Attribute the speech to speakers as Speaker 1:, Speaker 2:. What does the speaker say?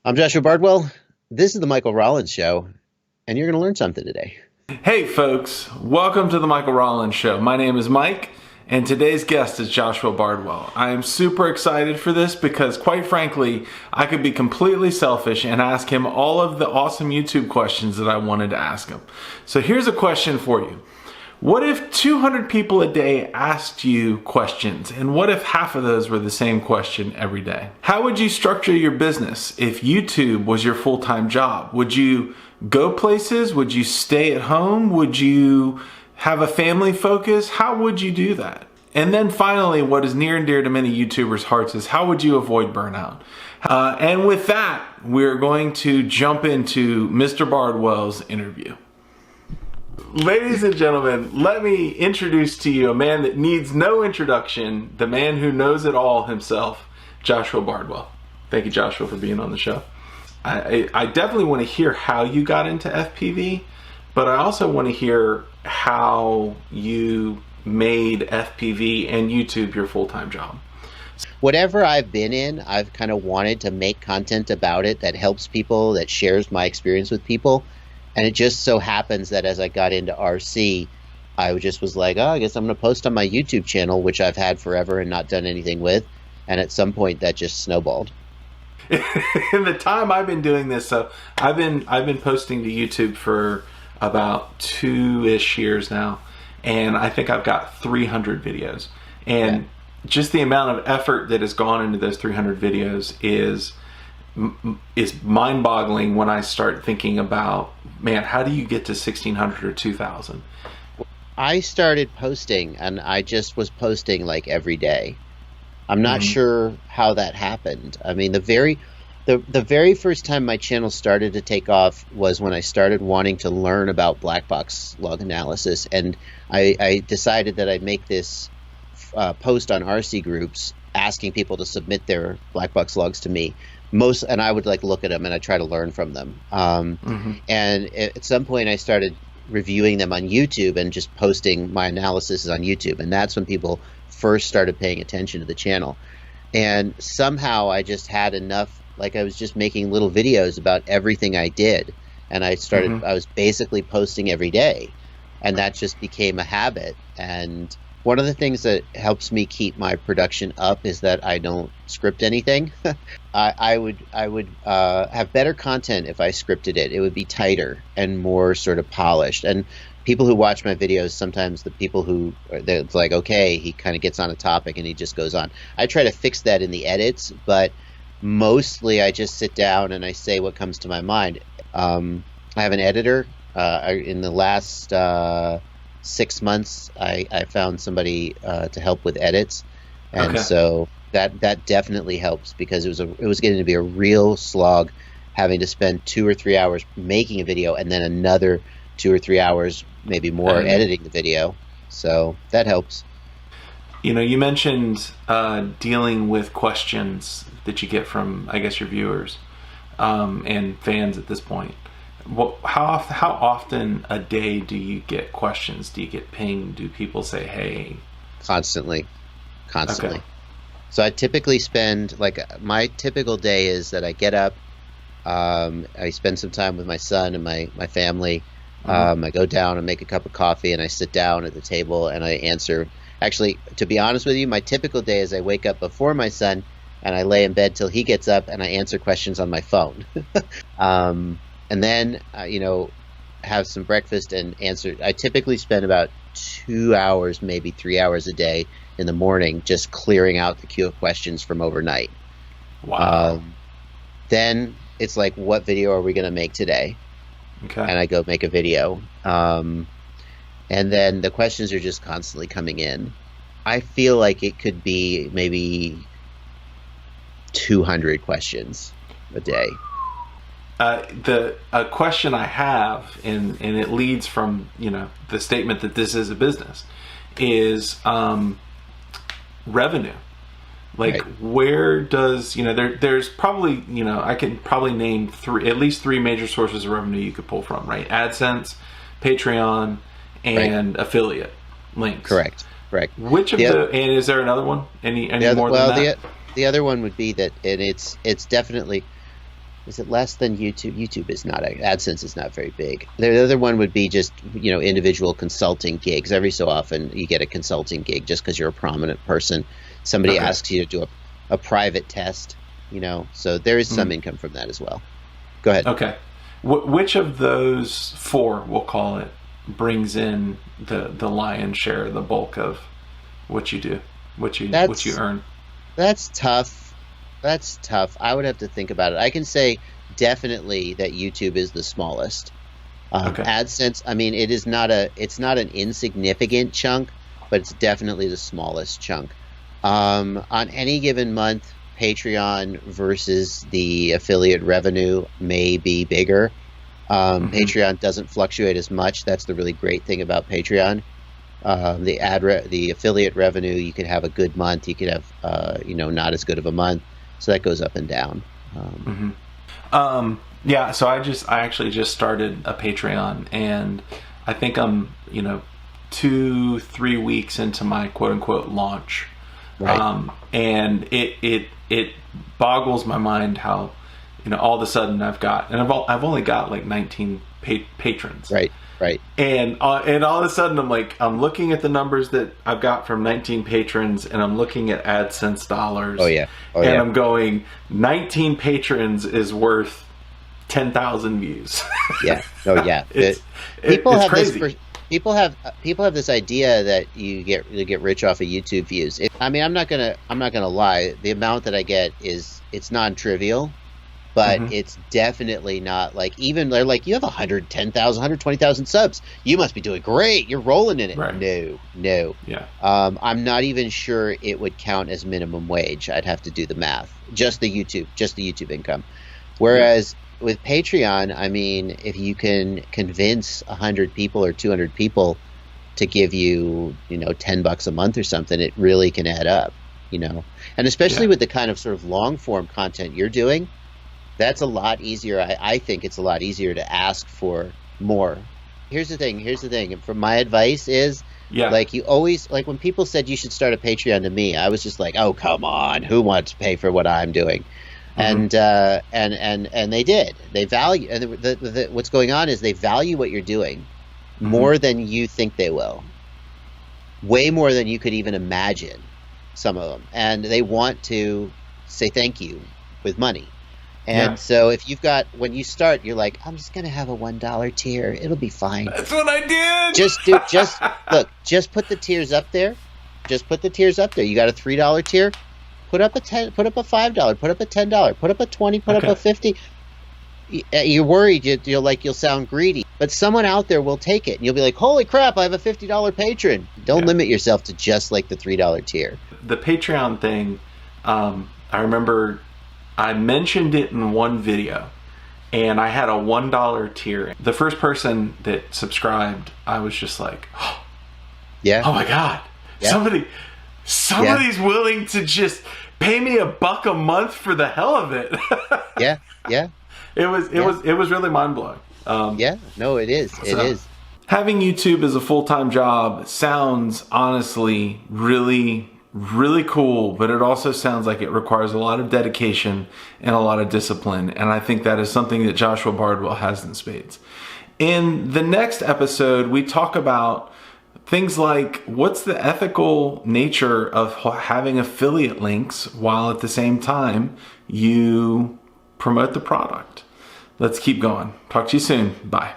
Speaker 1: I'm Joshua Bardwell. This is the Michael Rollins Show, and you're going to learn something today.
Speaker 2: Hey folks, welcome to the Michael Rollins Show. My name is Mike, and today's guest is Joshua Bardwell. I am super excited for this because, quite frankly, I could be completely selfish and ask him all of the awesome YouTube questions that I wanted to ask him. So here's a question for you. What if 200 people a day asked you questions, and what if half of those were the same question every day? How would you structure your business if YouTube was your full-time job? Would you go places? Would you stay at home? Would you have a family focus? How would you do that? And then finally, what is near and dear to many YouTubers' hearts is how would you avoid burnout? And with that, we're going to jump into Mr. Bardwell's interview. Ladies and gentlemen, let me introduce to you a man that needs no introduction, the man who knows it all himself, Joshua Bardwell. Thank you, Joshua, for being on the show. I definitely want to hear how you got into FPV, but I also want to hear how you made FPV and YouTube your full-time job.
Speaker 1: Whatever I've been in, I've kind of wanted to make content about it that helps people, that shares my experience with people. And it just so happens that as I got into RC, I just was like, oh, I guess I'm going to post on my YouTube channel, which I've had forever and not done anything with. And at some point that just snowballed.
Speaker 2: In the time I've been doing this, so I've been posting to YouTube for about 2-ish years now, and I think I've got 300 videos. And just the amount of effort that has gone into those 300 videos is mind-boggling when I start thinking about, man, how do you get to 1,600 or 2,000?
Speaker 1: I started posting, and I just was posting like every day. I'm not sure how that happened. I mean, the very first time my channel started to take off was when I started wanting to learn about black box log analysis, and I decided that I'd make this post on RC groups asking people to submit their black box logs to me. And I would like look at them and I try to learn from them. And at some point I started reviewing them on YouTube and just posting my analysis on YouTube. And that's when people first started paying attention to the channel. And somehow I just had enough, like I was just making little videos about everything I did. And I was basically posting every day. And that just became a habit. And one of the things that helps me keep my production up is that I don't script anything. I would have better content if I scripted it. It would be tighter and more sort of polished. And people who watch my videos, sometimes the people who, it's like, okay, he kind of gets on a topic and he just goes on. I try to fix that in the edits, but mostly I just sit down and I say what comes to my mind. I have an editor. In the last 6 months, I found somebody to help with edits, and so that definitely helps because it was getting to be a real slog, having to spend 2 or 3 hours making a video and then another 2 or 3 hours, maybe more, editing the video. So that helps.
Speaker 2: You know, you mentioned dealing with questions that you get from, I guess, your viewers and fans at this point. How often a day do you get questions? Do you get pinged? Do people say, hey?
Speaker 1: Constantly.
Speaker 2: Okay.
Speaker 1: So I typically spend, like, my typical day is that I get up, I spend some time with my son and my family. I go down and make a cup of coffee and I sit down at the table and I answer. Actually, to be honest with you, my typical day is I wake up before my son and I lay in bed till he gets up and I answer questions on my phone. And then, have some breakfast and answer. I typically spend about 2 hours, maybe 3 hours a day in the morning just clearing out the queue of questions from overnight.
Speaker 2: Wow.
Speaker 1: Then it's like, what video are we going to make today?
Speaker 2: Okay.
Speaker 1: And I go make a video. And then the questions are just constantly coming in. I feel like it could be maybe 200 questions a day.
Speaker 2: The question I have, and it leads from the statement that this is a business, is revenue. Like,
Speaker 1: Right.
Speaker 2: where does there's probably I can probably name at least three major sources of revenue you could pull from, right? AdSense, Patreon, and affiliate links.
Speaker 1: Correct.
Speaker 2: Which of and is there another one? Any more than that?
Speaker 1: The other one would be that, and it's definitely, Is it less than YouTube? YouTube is not, AdSense is not very big. The other one would be just, individual consulting gigs. Every so often you get a consulting gig just because you're a prominent person. Somebody asks you to do a private test, so there is some income from that as well. Go ahead.
Speaker 2: Okay. Which of those four, we'll call it, brings in the lion's share, the bulk of what you do, what you earn?
Speaker 1: That's tough. I would have to think about it. I can say definitely that YouTube is the smallest. AdSense, it's not an insignificant chunk, but it's definitely the smallest chunk. On any given month, Patreon versus the affiliate revenue may be bigger. Patreon doesn't fluctuate as much. That's the really great thing about Patreon. The affiliate revenue, you could have a good month, you could have not as good of a month, so that goes up and down.
Speaker 2: Yeah, so I actually just started a Patreon, and I think I'm 2-3 weeks into my quote unquote launch.
Speaker 1: Right.
Speaker 2: And it boggles my mind how all of a sudden I've only got like 19 patrons.
Speaker 1: Right.
Speaker 2: And all of a sudden I'm looking at the numbers that I've got from 19 patrons, and I'm looking at AdSense dollars.
Speaker 1: Oh yeah.
Speaker 2: I'm going, 19 patrons is worth 10,000 views.
Speaker 1: Yeah. Oh yeah. People have this idea that you get rich off of YouTube views. I'm not gonna lie. The amount that I get it's non-trivial, but it's definitely not like, even they're like, you have 110,000, 120,000 subs. You must be doing great. You're rolling in it.
Speaker 2: Right.
Speaker 1: No.
Speaker 2: Yeah.
Speaker 1: I'm not even sure it would count as minimum wage. I'd have to do the math. Just the YouTube income. Whereas with Patreon, if you can convince 100 people or 200 people to give you, $10 a month or something, it really can add up, and especially with the kind of sort of long form content you're doing, that's a lot easier. I think it's a lot easier to ask for more. Here's the thing. From my advice is, like, you always, like, when people said you should start a Patreon to me, I was just like, oh, come on, who wants to pay for what I'm doing? And they did. They value, and what's going on is they value what you're doing more than you think they will. Way more than you could even imagine, some of them. And they want to say thank you with money. And so if you've got, when you start, you're like, I'm just going to have a $1 tier. It'll be fine.
Speaker 2: That's what I did.
Speaker 1: Just put the tiers up there. You got a $3 tier. Put up a $10, put up a $5, put up a $10, put up a $20, put up a $50. You're worried you'll sound greedy, but someone out there will take it, and you'll be like, holy crap, I have a $50 patron. Don't limit yourself to just like the $3 tier.
Speaker 2: The Patreon thing, I remember I mentioned it in one video, and I had a $1 tier. The first person that subscribed, I was just like, oh my God, somebody's willing to just pay me $1 a month for the hell of it.
Speaker 1: Yeah.
Speaker 2: It was really mind blowing.
Speaker 1: It is. It is.
Speaker 2: Having YouTube as a full-time job sounds honestly really, really cool, but it also sounds like it requires a lot of dedication and a lot of discipline. And I think that is something that Joshua Bardwell has in spades. In the next episode, we talk about things like, what's the ethical nature of having affiliate links while at the same time you promote the product. Let's keep going. Talk to you soon. Bye.